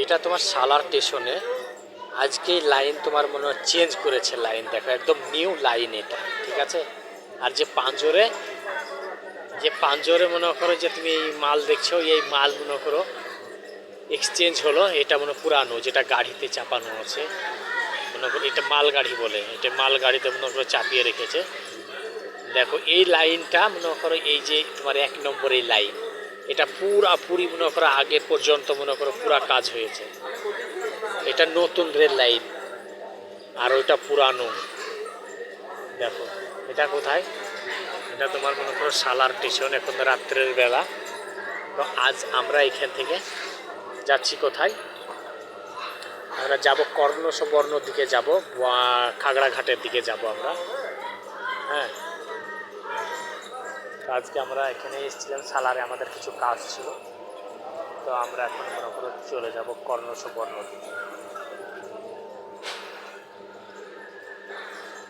এটা তোমার সালার স্টেশনে আজকে লাইন তোমার মনে হয় চেঞ্জ করেছে, লাইন দেখো একদম নিউ লাইন এটা, ঠিক আছে। আর যে পাঞ্জরে মনে করো যে তুমি এই মাল দেখছো, এই মাল মনে করো এক্সচেঞ্জ হলো, এটা মনে পুরানো যেটা গাড়িতে চাপানো আছে, মনে করো এটা মালগাড়ি বলে, এটা মালগাড়িতে মনে করো চাপিয়ে রেখেছে। দেখো এই লাইনটা মনে করো এই যে তোমার 1 নম্বর এই লাইন, এটা পুরি মনে করো আগে পর্যন্ত মনে করো পুরা কাজ হয়েছে। এটা নতুন রেল লাইন আর ওইটা পুরানো। দেখো এটা কোথায়, এটা তোমার মনে করো সালার স্টেশন, এখন রাত্রের বেলা। তো আজ আমরা এখান থেকে যাচ্ছি কোথায়, আমরা যাব কর্ণসবর্ণর দিকে যাব, খাগড়াঘাটের দিকে যাব আমরা। হ্যাঁ, আজকে আমরা এখানে এসেছিলাম সালারে, আমাদের কিছু কাজ ছিল, তো আমরা এখন মনে করো চলে যাব কর্ণসবর্ণর দিকে।